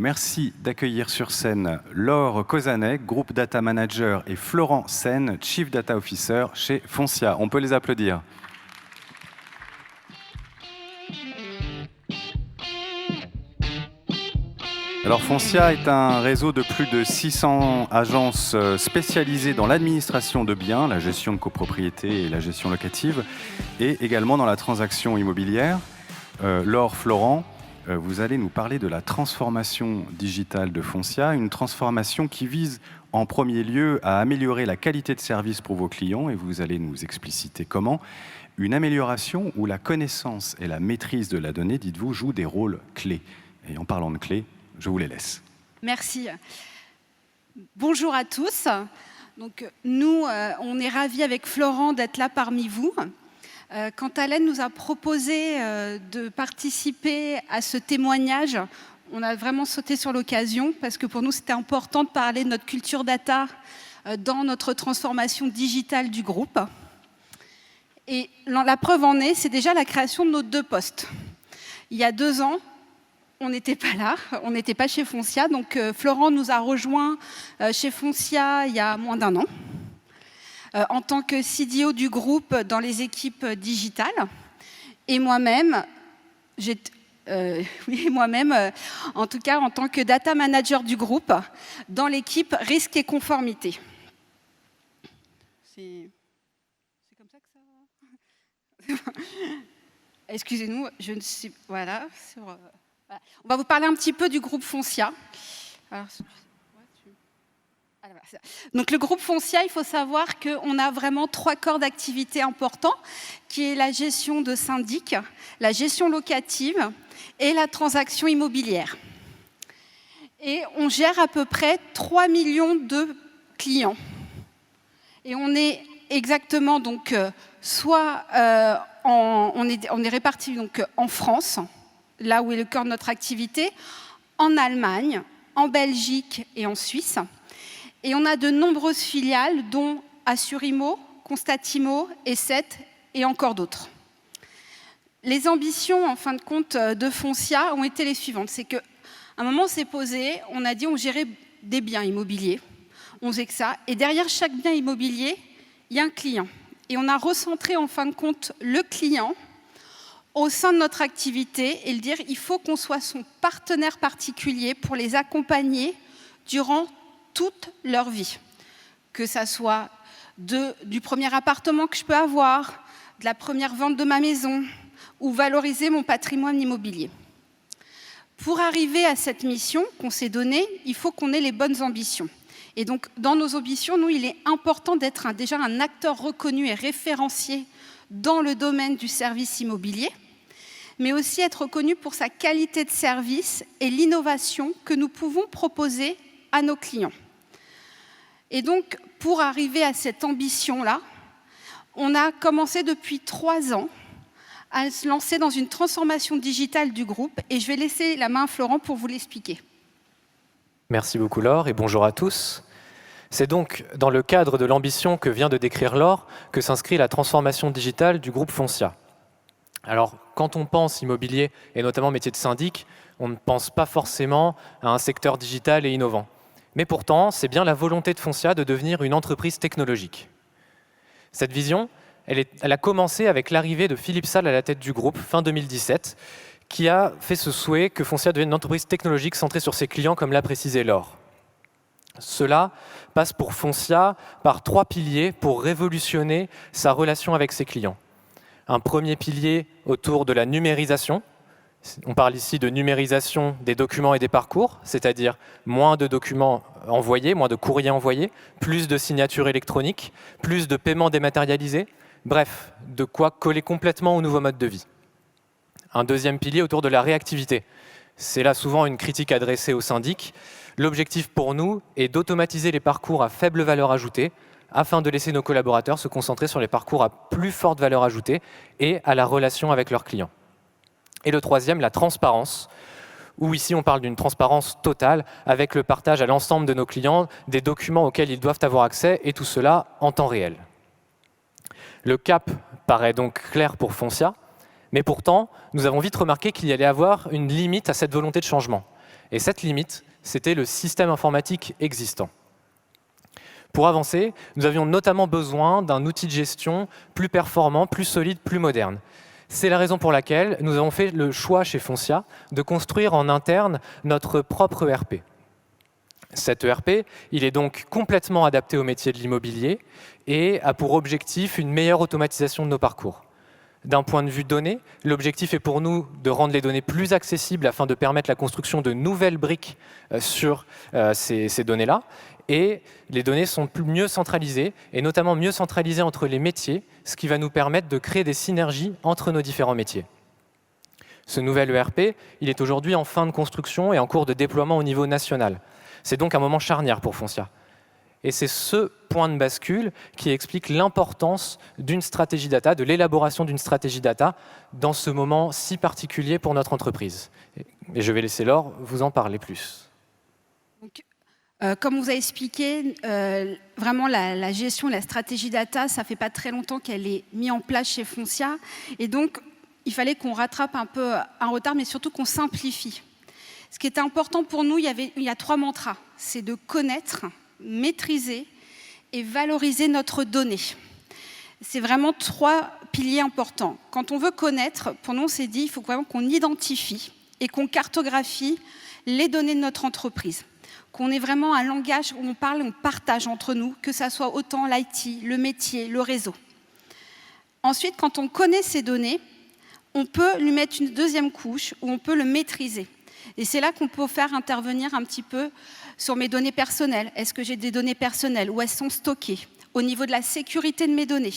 Merci d'accueillir sur scène Laure Kozanek, Group Data Manager, et Florent Sen, Chief Data Officer chez Foncia. On peut les applaudir. Alors Foncia est un réseau de plus de 600 agences spécialisées dans l'administration de biens, la gestion de copropriété et la gestion locative, et également dans la transaction immobilière. Laure, Florent, vous allez nous parler de la transformation digitale de Foncia, une transformation qui vise en premier lieu à améliorer la qualité de service pour vos clients, et vous allez nous expliciter comment. Une amélioration où la connaissance et la maîtrise de la donnée, dites-vous, jouent des rôles clés. Et en parlant de clés, je vous les laisse. Merci. Bonjour à tous. Donc, nous, on est ravis avec Florent d'être là parmi vous. Quand Alain nous a proposé de participer à ce témoignage, on a vraiment sauté sur l'occasion parce que pour nous, c'était important de parler de notre culture data dans notre transformation digitale du groupe. Et la preuve en est, c'est déjà la création de nos 2 postes. Il y a 2 ans, on n'était pas là, on n'était pas chez Foncia. Donc Florent nous a rejoints chez Foncia il y a moins d'1 an. En tant que CDO du groupe dans les équipes digitales. Et moi-même, en tout cas en tant que data manager du groupe dans l'équipe risque et conformité. C'est comme ça que ça... Excusez-nous, je ne sais... Voilà. On va vous parler un petit peu du groupe Foncia. Donc le groupe Foncia, il faut savoir qu'on a vraiment 3 corps d'activité importants, qui est la gestion de syndic, la gestion locative et la transaction immobilière. Et on gère à peu près 3 millions de clients. Et on est exactement donc on est répartis donc en France, là où est le cœur de notre activité, en Allemagne, en Belgique et en Suisse. Et on a de nombreuses filiales, dont Assurimo, Constatimo, E7 et encore d'autres. Les ambitions, en fin de compte, de Foncia ont été les suivantes. C'est qu'à un moment, on s'est posé, on a dit on gérait des biens immobiliers. On faisait que ça. Et derrière chaque bien immobilier, il y a un client. Et on a recentré, en fin de compte, le client au sein de notre activité et le dire il faut qu'on soit son partenaire particulier pour les accompagner durant toute leur vie, que ça soit du premier appartement que je peux avoir, de la première vente de ma maison ou valoriser mon patrimoine immobilier. Pour arriver à cette mission qu'on s'est donnée, il faut qu'on ait les bonnes ambitions. Et donc, dans nos ambitions, nous, il est important d'être déjà un acteur reconnu et référencié dans le domaine du service immobilier, mais aussi être reconnu pour sa qualité de service et l'innovation que nous pouvons proposer à nos clients. Et donc, pour arriver à cette ambition-là, on a commencé depuis 3 ans à se lancer dans une transformation digitale du groupe. Et je vais laisser la main à Florent pour vous l'expliquer. Merci beaucoup Laure et bonjour à tous. C'est donc dans le cadre de l'ambition que vient de décrire Laure que s'inscrit la transformation digitale du groupe Foncia. Alors, quand on pense immobilier et notamment métier de syndic, on ne pense pas forcément à un secteur digital et innovant. Mais pourtant, c'est bien la volonté de Foncia de devenir une entreprise technologique. Cette vision, elle a commencé avec l'arrivée de Philippe Salle à la tête du groupe fin 2017, qui a fait ce souhait que Foncia devienne une entreprise technologique centrée sur ses clients, comme l'a précisé Laure. Cela passe pour Foncia par 3 piliers pour révolutionner sa relation avec ses clients. Un premier pilier autour de la numérisation. On parle ici de numérisation des documents et des parcours, c'est-à-dire moins de documents envoyés, moins de courriers envoyés, plus de signatures électroniques, plus de paiements dématérialisés, bref, de quoi coller complètement au nouveau mode de vie. Un deuxième pilier autour de la réactivité. C'est là souvent une critique adressée aux syndics. L'objectif pour nous est d'automatiser les parcours à faible valeur ajoutée afin de laisser nos collaborateurs se concentrer sur les parcours à plus forte valeur ajoutée et à la relation avec leurs clients. Et le troisième, la transparence, où ici on parle d'une transparence totale avec le partage à l'ensemble de nos clients des documents auxquels ils doivent avoir accès et tout cela en temps réel. Le cap paraît donc clair pour Foncia, mais pourtant nous avons vite remarqué qu'il y allait avoir une limite à cette volonté de changement. Et cette limite, c'était le système informatique existant. Pour avancer, nous avions notamment besoin d'un outil de gestion plus performant, plus solide, plus moderne. C'est la raison pour laquelle nous avons fait le choix chez Foncia de construire en interne notre propre ERP. Cet ERP, il est donc complètement adapté au métier de l'immobilier et a pour objectif une meilleure automatisation de nos parcours. D'un point de vue données, l'objectif est pour nous de rendre les données plus accessibles afin de permettre la construction de nouvelles briques sur ces données-là. Et les données sont mieux centralisées, et notamment mieux centralisées entre les métiers, ce qui va nous permettre de créer des synergies entre nos différents métiers. Ce nouvel ERP, il est aujourd'hui en fin de construction et en cours de déploiement au niveau national. C'est donc un moment charnière pour Foncia. Et c'est ce point de bascule qui explique l'importance d'une stratégie data, de l'élaboration d'une stratégie data dans ce moment si particulier pour notre entreprise. Et je vais laisser Laure vous en parler plus. Donc, comme on vous a expliqué, vraiment la gestion, la stratégie data, ça fait pas très longtemps qu'elle est mise en place chez Foncia. Et donc, il fallait qu'on rattrape un peu un retard, mais surtout qu'on simplifie. Ce qui était important pour nous, il y a 3 mantras. C'est de connaître, maîtriser et valoriser notre donnée. C'est vraiment 3 piliers importants. Quand on veut connaître, pour nous, on s'est dit, il faut vraiment qu'on identifie et qu'on cartographie les données de notre entreprise. Qu'on ait vraiment un langage où on parle, on partage entre nous, que ça soit autant l'IT, le métier, le réseau. Ensuite, quand on connaît ces données, on peut lui mettre une deuxième couche où on peut le maîtriser. Et c'est là qu'on peut faire intervenir un petit peu sur mes données personnelles. Est-ce que j'ai des données personnelles? Où elles sont stockées? Au niveau de la sécurité de mes données.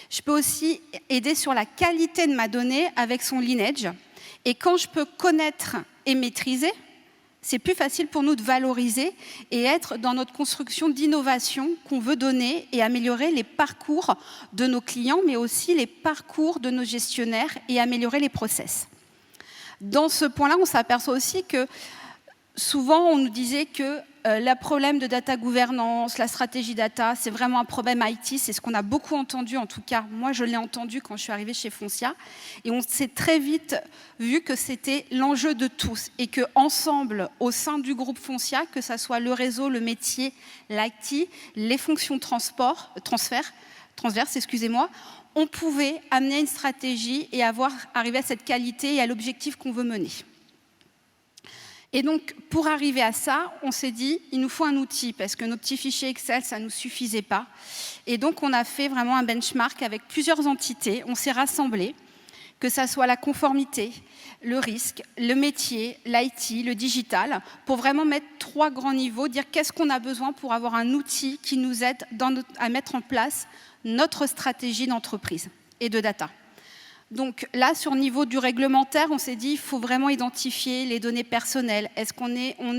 Je peux aussi aider sur la qualité de ma donnée avec son lineage. Et quand je peux connaître et maîtriser, c'est plus facile pour nous de valoriser et être dans notre construction d'innovation qu'on veut donner et améliorer les parcours de nos clients, mais aussi les parcours de nos gestionnaires et améliorer les process. Dans ce point-là, on s'aperçoit aussi que souvent, on nous disait que le problème de data gouvernance, la stratégie data, c'est vraiment un problème IT. C'est ce qu'on a beaucoup entendu, en tout cas, moi, je l'ai entendu quand je suis arrivée chez Foncia. Et on s'est très vite vu que c'était l'enjeu de tous et qu'ensemble, au sein du groupe Foncia, que ce soit le réseau, le métier, l'IT, les fonctions transverses, on pouvait amener une stratégie et arriver à cette qualité et à l'objectif qu'on veut mener. Et donc, pour arriver à ça, on s'est dit, il nous faut un outil, parce que nos petits fichiers Excel, ça ne nous suffisait pas. Et donc, on a fait vraiment un benchmark avec plusieurs entités. On s'est rassemblés, que ça soit la conformité, le risque, le métier, l'IT, le digital, pour vraiment mettre 3 grands niveaux, dire qu'est-ce qu'on a besoin pour avoir un outil qui nous aide à mettre en place notre stratégie d'entreprise et de data. Donc là, sur le niveau du réglementaire, on s'est dit qu'il faut vraiment identifier les données personnelles. Est-ce qu'on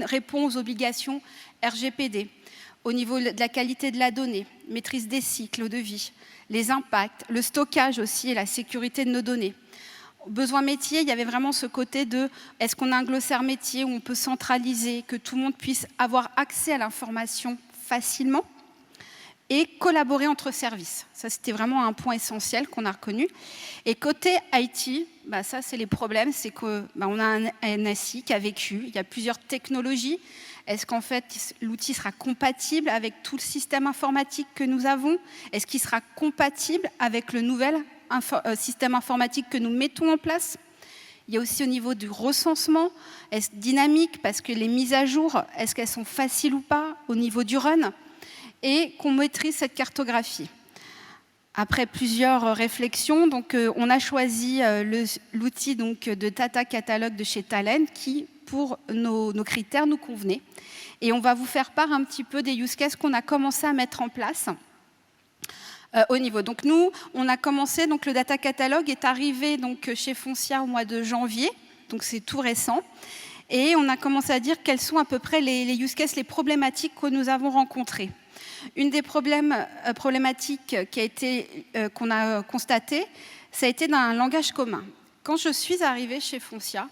répond aux obligations RGPD? Au niveau de la qualité de la donnée, maîtrise des cycles de vie, les impacts, le stockage aussi et la sécurité de nos données. Besoin métier, il y avait vraiment ce côté de est-ce qu'on a un glossaire métier où on peut centraliser, que tout le monde puisse avoir accès à l'information facilement et collaborer entre services. Ça, c'était vraiment un point essentiel qu'on a reconnu. Et côté IT, ça, c'est les problèmes, c'est qu'on a un SI qui a vécu, il y a plusieurs technologies. Est-ce qu'en fait, l'outil sera compatible avec tout le système informatique que nous avons? Est-ce qu'il sera compatible avec le nouvel système informatique que nous mettons en place? Il y a aussi au niveau du recensement, est-ce dynamique? Parce que les mises à jour, est-ce qu'elles sont faciles ou pas? Au niveau du run? Et qu'on maîtrise cette cartographie. Après plusieurs réflexions, donc, on a choisi l'outil de Data Catalogue de chez Talend qui, pour nos critères, nous convenait. Et on va vous faire part un petit peu des use cases qu'on a commencé à mettre en place au niveau. Donc nous, on a commencé, donc le Data Catalogue est arrivé donc, chez Foncia au mois de janvier, donc c'est tout récent. Et on a commencé à dire quels sont à peu près les use cases, les problématiques que nous avons rencontrées. Une des problématiques qu'on a constatées, ça a été d'un langage commun. Quand je suis arrivée chez Foncia,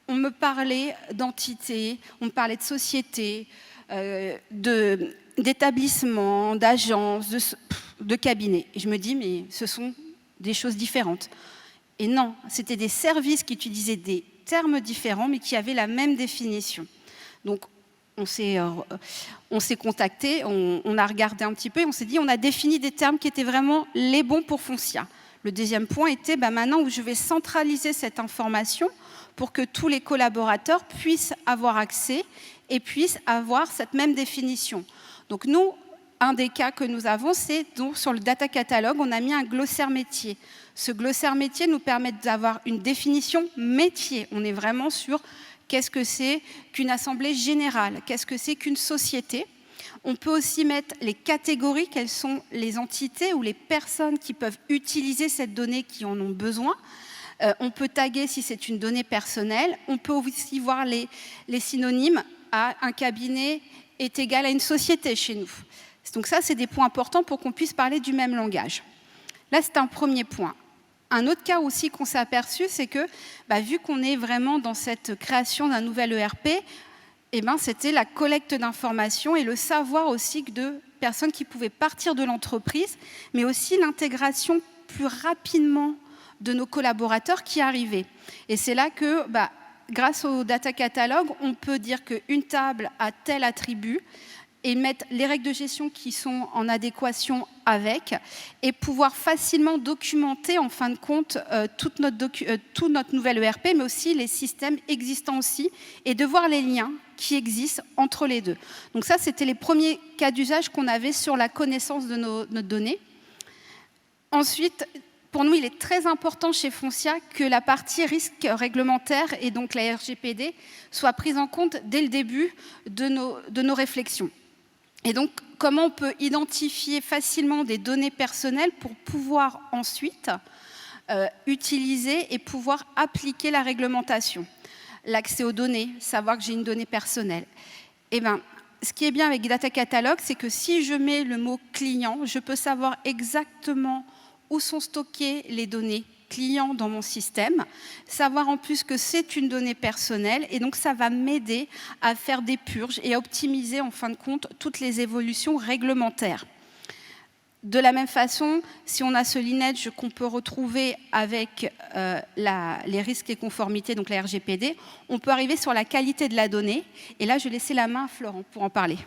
on me parlait d'entités, on me parlait de sociétés, d'établissements, d'agences, de cabinets. Et je me dis, mais ce sont des choses différentes. Et non, c'était des services qui utilisaient des termes différents, mais qui avaient la même définition. Donc, on s'est contacté, on a regardé un petit peu et on s'est dit, on a défini des termes qui étaient vraiment les bons pour Foncia. Le deuxième point était, maintenant où je vais centraliser cette information pour que tous les collaborateurs puissent avoir accès et puissent avoir cette même définition. Donc nous, un des cas que nous avons, c'est donc sur le data catalogue, on a mis un glossaire métier. Ce glossaire métier nous permet d'avoir une définition métier. On est vraiment sur qu'est-ce que c'est qu'une assemblée générale, qu'est-ce que c'est qu'une société. On peut aussi mettre les catégories, quelles sont les entités ou les personnes qui peuvent utiliser cette donnée qui en ont besoin. On peut taguer si c'est une donnée personnelle. On peut aussi voir les synonymes. Un cabinet est égal à une société chez nous. Donc ça, c'est des points importants pour qu'on puisse parler du même langage. Là, c'est un premier point. Un autre cas aussi qu'on s'est aperçu, c'est que vu qu'on est vraiment dans cette création d'un nouvel ERP, c'était la collecte d'informations et le savoir aussi de personnes qui pouvaient partir de l'entreprise, mais aussi l'intégration plus rapidement de nos collaborateurs qui arrivaient. Et c'est là que, grâce au data catalogue, on peut dire qu'une table a tel attribut et mettre les règles de gestion qui sont en adéquation avec et pouvoir facilement documenter en fin de compte tout notre nouvel ERP, mais aussi les systèmes existants aussi et de voir les liens qui existent entre les deux. Donc ça, c'était les premiers cas d'usage qu'on avait sur la connaissance de notre données. Ensuite, pour nous, il est très important chez Foncia que la partie risque réglementaire et donc la RGPD soit prise en compte dès le début de nos réflexions. Et donc, comment on peut identifier facilement des données personnelles pour pouvoir ensuite utiliser et pouvoir appliquer la réglementation. L'accès aux données, savoir que j'ai une donnée personnelle. Ce qui est bien avec Data Catalogue, c'est que si je mets le mot client, je peux savoir exactement où sont stockées les données clients dans mon système, savoir en plus que c'est une donnée personnelle et donc ça va m'aider à faire des purges et à optimiser en fin de compte toutes les évolutions réglementaires. De la même façon, si on a ce lineage qu'on peut retrouver avec les risques et conformités, donc la RGPD, on peut arriver sur la qualité de la donnée. Et là, je vais laisser la main à Florent pour en parler.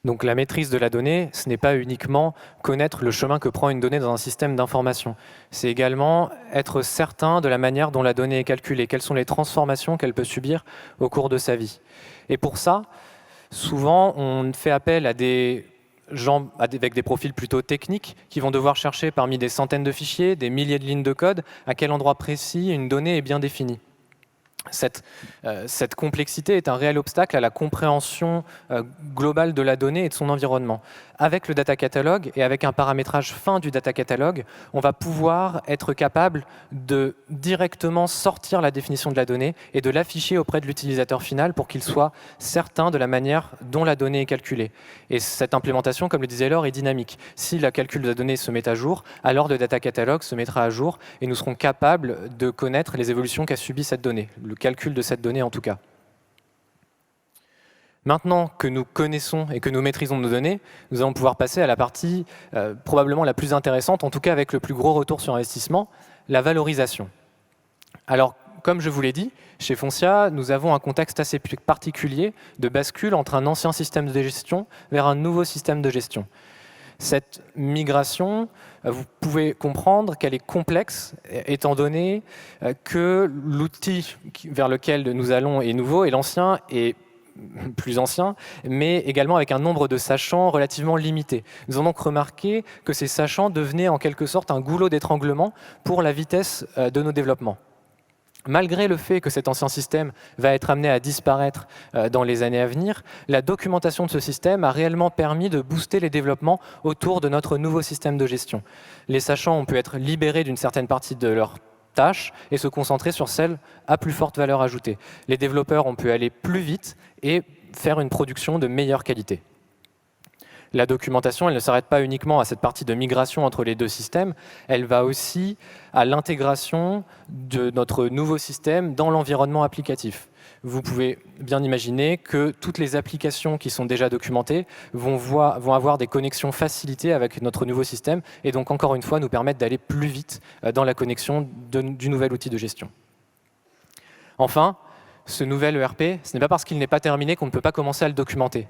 Donc la maîtrise de la donnée, ce n'est pas uniquement connaître le chemin que prend une donnée dans un système d'information. C'est également être certain de la manière dont la donnée est calculée, quelles sont les transformations qu'elle peut subir au cours de sa vie. Et pour ça, souvent, on fait appel à des gens avec des profils plutôt techniques qui vont devoir chercher parmi des centaines de fichiers, des milliers de lignes de code, à quel endroit précis une donnée est bien définie. Cette complexité est un réel obstacle à la compréhension globale de la donnée et de son environnement. Avec le data catalogue et avec un paramétrage fin du data catalogue, on va pouvoir être capable de directement sortir la définition de la donnée et de l'afficher auprès de l'utilisateur final pour qu'il soit certain de la manière dont la donnée est calculée. Et cette implémentation, comme le disait Laure, est dynamique. Si le calcul de la donnée se met à jour, alors le data catalogue se mettra à jour et nous serons capables de connaître les évolutions qu'a subi cette donnée, le calcul de cette donnée en tout cas. Maintenant que nous connaissons et que nous maîtrisons nos données, nous allons pouvoir passer à la partie probablement la plus intéressante, en tout cas avec le plus gros retour sur investissement, la valorisation. Alors, comme je vous l'ai dit, chez Foncia, nous avons un contexte assez particulier de bascule entre un ancien système de gestion vers un nouveau système de gestion. Cette migration, vous pouvez comprendre qu'elle est complexe, étant donné que l'outil vers lequel nous allons est nouveau et l'ancien est plus ancien, mais également avec un nombre de sachants relativement limité. Nous avons donc remarqué que ces sachants devenaient en quelque sorte un goulot d'étranglement pour la vitesse de nos développements. Malgré le fait que cet ancien système va être amené à disparaître dans les années à venir, la documentation de ce système a réellement permis de booster les développements autour de notre nouveau système de gestion. Les sachants ont pu être libérés d'une certaine partie de leurs tâches et se concentrer sur celles à plus forte valeur ajoutée. Les développeurs ont pu aller plus vite et faire une production de meilleure qualité. La documentation, elle ne s'arrête pas uniquement à cette partie de migration entre les deux systèmes, elle va aussi à l'intégration de notre nouveau système dans l'environnement applicatif. Vous pouvez bien imaginer que toutes les applications qui sont déjà documentées vont avoir des connexions facilitées avec notre nouveau système et donc encore une fois nous permettre d'aller plus vite dans la connexion du nouvel outil de gestion. Enfin, ce nouvel ERP, ce n'est pas parce qu'il n'est pas terminé qu'on ne peut pas commencer à le documenter.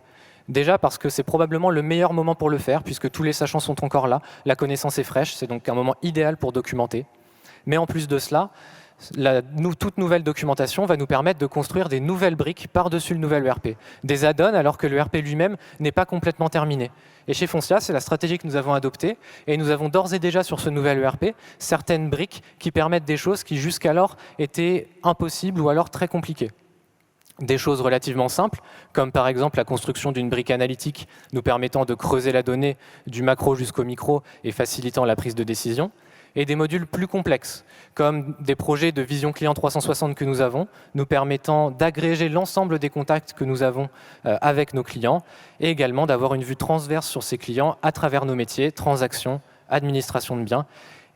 Déjà parce que c'est probablement le meilleur moment pour le faire, puisque tous les sachants sont encore là, la connaissance est fraîche, c'est donc un moment idéal pour documenter. Mais en plus de cela, toute nouvelle documentation va nous permettre de construire des nouvelles briques par-dessus le nouvel ERP, des add-ons alors que l'ERP lui-même n'est pas complètement terminé. Et chez Foncia, c'est la stratégie que nous avons adoptée, et nous avons d'ores et déjà sur ce nouvel ERP certaines briques qui permettent des choses qui jusqu'alors étaient impossibles ou alors très compliquées. Des choses relativement simples, comme par exemple la construction d'une brique analytique nous permettant de creuser la donnée du macro jusqu'au micro et facilitant la prise de décision, et des modules plus complexes, comme des projets de vision client 360 que nous avons, nous permettant d'agréger l'ensemble des contacts que nous avons avec nos clients, et également d'avoir une vue transverse sur ces clients à travers nos métiers, transactions, administration de biens,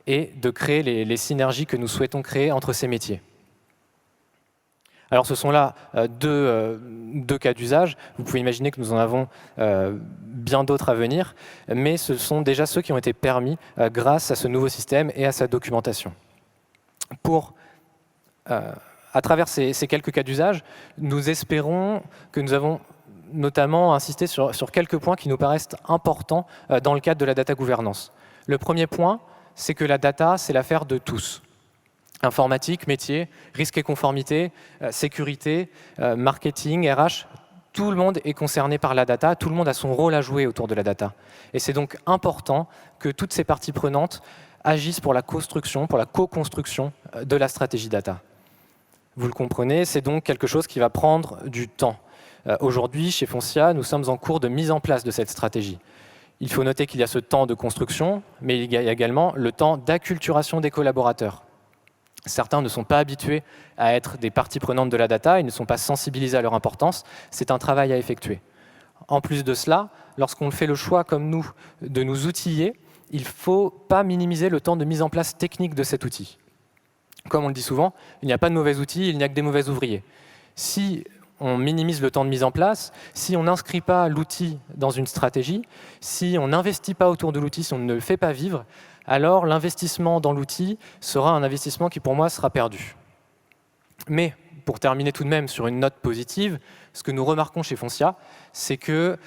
et de créer les synergies que nous souhaitons créer entre ces métiers. Alors ce sont là deux cas d'usage. Vous pouvez imaginer que nous en avons bien d'autres à venir, mais ce sont déjà ceux qui ont été permis grâce à ce nouveau système et à sa documentation. À travers ces quelques cas d'usage, nous espérons que nous avons notamment insisté sur quelques points qui nous paraissent importants dans le cadre de la data gouvernance. Le premier point, c'est que la data, c'est l'affaire de tous. Informatique, métier, risque et conformité, sécurité, marketing, RH, tout le monde est concerné par la data, tout le monde a son rôle à jouer autour de la data. Et c'est donc important que toutes ces parties prenantes agissent pour la construction, pour la co-construction de la stratégie data. Vous le comprenez, c'est donc quelque chose qui va prendre du temps. Aujourd'hui, chez Foncia, nous sommes en cours de mise en place de cette stratégie. Il faut noter qu'il y a ce temps de construction, mais il y a également le temps d'acculturation des collaborateurs. Certains ne sont pas habitués à être des parties prenantes de la data, ils ne sont pas sensibilisés à leur importance, c'est un travail à effectuer. En plus de cela, lorsqu'on fait le choix comme nous de nous outiller, il ne faut pas minimiser le temps de mise en place technique de cet outil. Comme on le dit souvent, il n'y a pas de mauvais outils, il n'y a que des mauvais ouvriers. Si on minimise le temps de mise en place, si on n'inscrit pas l'outil dans une stratégie, si on n'investit pas autour de l'outil, si on ne le fait pas vivre, alors l'investissement dans l'outil sera un investissement qui, pour moi, sera perdu. Mais, pour terminer tout de même sur une note positive, ce que nous remarquons chez Foncia, c'est que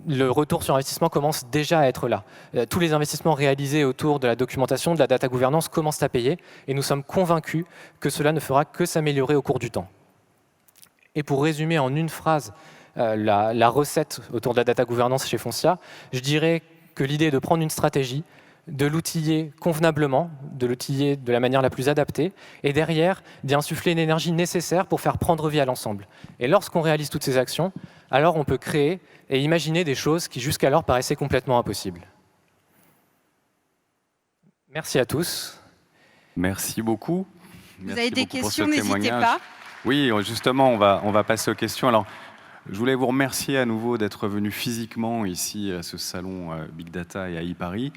le retour sur investissement commence déjà à être là. Tous les investissements réalisés autour de la documentation, de la data gouvernance commencent à payer, et nous sommes convaincus que cela ne fera que s'améliorer au cours du temps. Et pour résumer en une phrase la recette autour de la data gouvernance chez Foncia, je dirais que l'idée est de prendre une stratégie, de l'outiller convenablement, de l'outiller de la manière la plus adaptée, et derrière, d'y insuffler l'énergie nécessaire pour faire prendre vie à l'ensemble. Et lorsqu'on réalise toutes ces actions, alors on peut créer et imaginer des choses qui jusqu'alors paraissaient complètement impossibles. Merci à tous. Merci beaucoup. Vous avez des questions, n'hésitez pas. Oui, justement, on va passer aux questions. Alors, je voulais vous remercier à nouveau d'être venu physiquement ici à ce salon Big Data et AI Paris.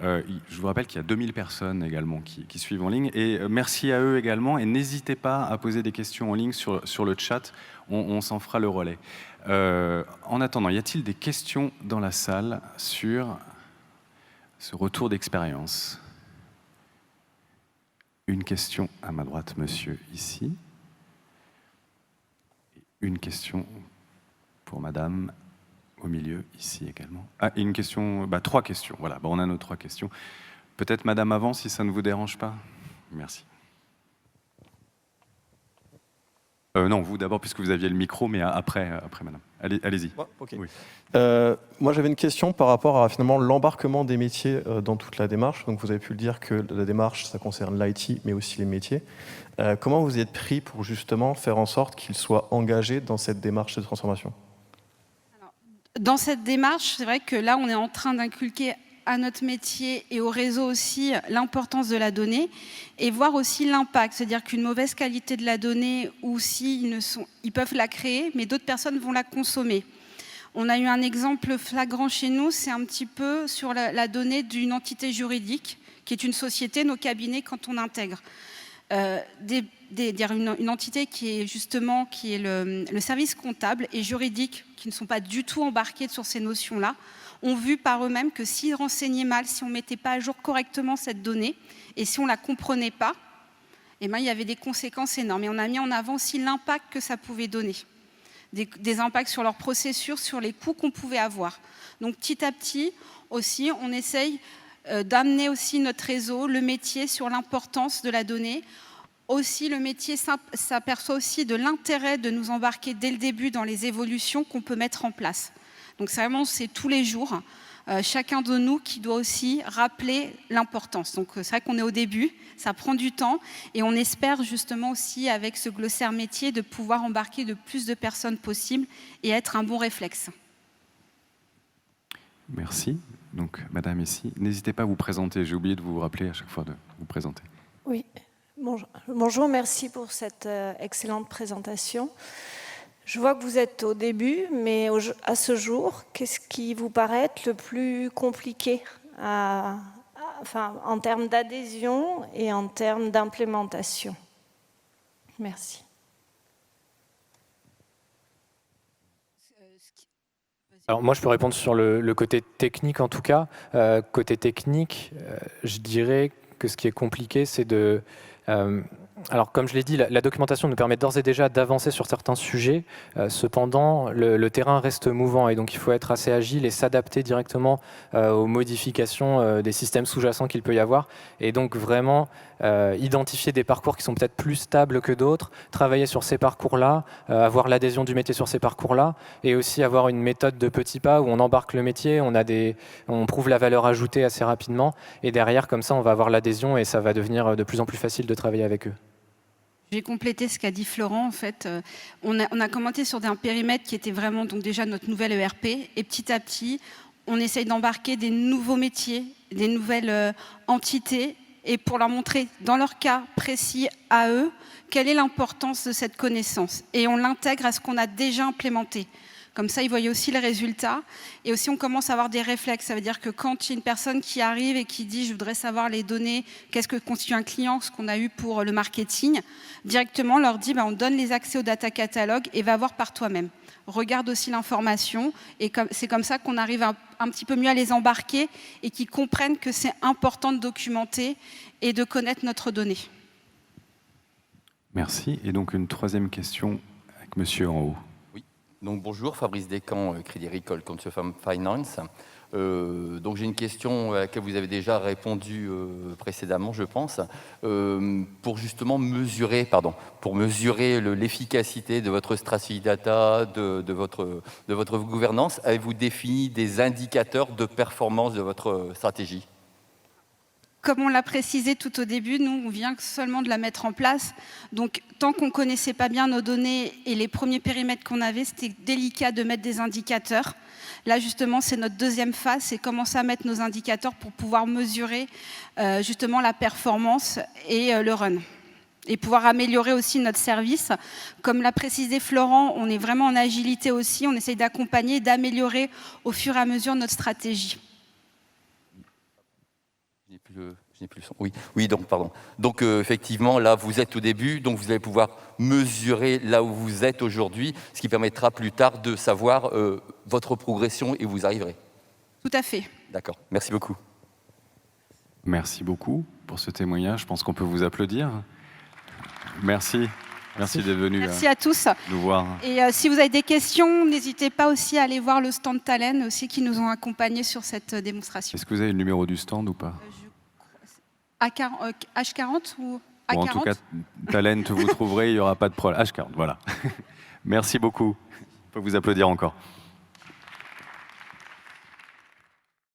Je vous rappelle qu'il y a 2000 personnes également qui suivent en ligne. Et merci à eux également. Et n'hésitez pas à poser des questions en ligne sur le chat. On s'en fera le relais. En attendant, y a-t-il des questions dans la salle sur ce retour d'expérience? Une question à ma droite, monsieur, ici. Une question pour madame au milieu, ici également. Ah, et une question, 3 questions. Voilà, on a nos 3 questions. Peut-être madame avant, si ça ne vous dérange pas. Merci. Non, vous d'abord, puisque vous aviez le micro, mais après madame. Allez-y. Ouais, okay. Oui. Moi, j'avais une question par rapport à finalement l'embarquement des métiers dans toute la démarche. Donc, vous avez pu le dire que la démarche, ça concerne l'IT, mais aussi les métiers. Comment vous êtes pris pour justement faire en sorte qu'ils soient engagés dans cette démarche de transformation? Alors, dans cette démarche, c'est vrai que là, on est en train d'inculquer à notre métier et au réseau aussi l'importance de la donnée et voir aussi l'impact, c'est-à-dire qu'une mauvaise qualité de la donnée ou ils peuvent la créer, mais d'autres personnes vont la consommer. On a eu un exemple flagrant chez nous, c'est un petit peu sur la donnée d'une entité juridique qui est une société, nos cabinets quand on intègre. Une entité qui est justement le service comptable et juridique qui ne sont pas du tout embarqués sur ces notions-là, ont vu par eux-mêmes que s'ils renseignaient mal, si on ne mettait pas à jour correctement cette donnée et si on ne la comprenait pas, eh ben, il y avait des conséquences énormes. Et on a mis en avant aussi l'impact que ça pouvait donner. Des impacts sur leur processus, sur les coûts qu'on pouvait avoir. Donc petit à petit aussi, on essaye d'amener aussi notre réseau, le métier, sur l'importance de la donnée. Aussi, le métier s'aperçoit aussi de l'intérêt de nous embarquer dès le début dans les évolutions qu'on peut mettre en place. Donc c'est tous les jours, chacun de nous qui doit aussi rappeler l'importance. Donc c'est vrai qu'on est au début, ça prend du temps et on espère justement aussi avec ce glossaire métier de pouvoir embarquer le plus de personnes possible et être un bon réflexe. Merci. Donc, madame ici, n'hésitez pas à vous présenter. J'ai oublié de vous rappeler à chaque fois de vous présenter. Oui, bonjour, merci pour cette excellente présentation. Je vois que vous êtes au début, mais à ce jour, qu'est-ce qui vous paraît être le plus compliqué en termes d'adhésion et en termes d'implémentation? Merci. Alors moi, je peux répondre sur le côté technique en tout cas. Côté technique, je dirais que ce qui est compliqué, c'est de... alors comme je l'ai dit, la documentation nous permet d'ores et déjà d'avancer sur certains sujets. Cependant, le terrain reste mouvant et donc il faut être assez agile et s'adapter directement aux modifications des systèmes sous-jacents qu'il peut y avoir. Et donc vraiment identifier des parcours qui sont peut-être plus stables que d'autres, travailler sur ces parcours-là, avoir l'adhésion du métier sur ces parcours-là et aussi avoir une méthode de petits pas où on embarque le métier, on prouve la valeur ajoutée assez rapidement et derrière, comme ça, on va avoir l'adhésion et ça va devenir de plus en plus facile de travailler avec eux. Je vais compléter ce qu'a dit Florent. En fait, on a commenté sur un périmètre qui était vraiment donc déjà notre nouvelle ERP et petit à petit, on essaye d'embarquer des nouveaux métiers, des nouvelles entités et pour leur montrer, dans leur cas précis à eux, quelle est l'importance de cette connaissance. Et on l'intègre à ce qu'on a déjà implémenté. Comme ça, ils voyaient aussi les résultats. Et aussi, on commence à avoir des réflexes. Ça veut dire que quand il y a une personne qui arrive et qui dit « je voudrais savoir les données, qu'est-ce que constitue un client ?» ce qu'on a eu pour le marketing, directement, on leur dit on donne les accès au data catalogue et va voir par toi-même. Regarde aussi l'information. Et c'est comme ça qu'on arrive un petit peu mieux à les embarquer et qu'ils comprennent que c'est important de documenter et de connaître notre donnée. Merci. Et donc, une troisième question avec monsieur en haut. Donc bonjour, Fabrice Descamps, Crédit Agricole Consumer Finance. Donc j'ai une question à laquelle vous avez déjà répondu précédemment, je pense, pour justement mesurer, l'efficacité de votre stratégie data, de votre gouvernance. Avez-vous défini des indicateurs de performance de votre stratégie ? Comme on l'a précisé tout au début, nous, on vient seulement de la mettre en place. Donc, tant qu'on ne connaissait pas bien nos données et les premiers périmètres qu'on avait, c'était délicat de mettre des indicateurs. Là, justement, c'est notre deuxième phase, c'est commencer à mettre nos indicateurs pour pouvoir mesurer justement la performance et le run. Et pouvoir améliorer aussi notre service. Comme l'a précisé Florent, on est vraiment en agilité aussi. On essaye d'accompagner et d'améliorer au fur et à mesure notre stratégie. Je n'ai plus le son. Oui, donc, pardon. Donc, effectivement, là, vous êtes au début, donc vous allez pouvoir mesurer là où vous êtes aujourd'hui, ce qui permettra plus tard de savoir votre progression et vous arriverez. Tout à fait. D'accord. Merci beaucoup. Merci beaucoup pour ce témoignage. Je pense qu'on peut vous applaudir. Merci. Merci d'être venu Merci à tous. Nous voir. Et si vous avez des questions, n'hésitez pas aussi à aller voir le stand Talent aussi qui nous ont accompagnés sur cette démonstration. Est-ce que vous avez le numéro du stand ou pas ? H40 ou A40 En tout cas, Talent, vous trouverez, il n'y aura pas de problème. H40, voilà. Merci beaucoup. On peut vous applaudir encore.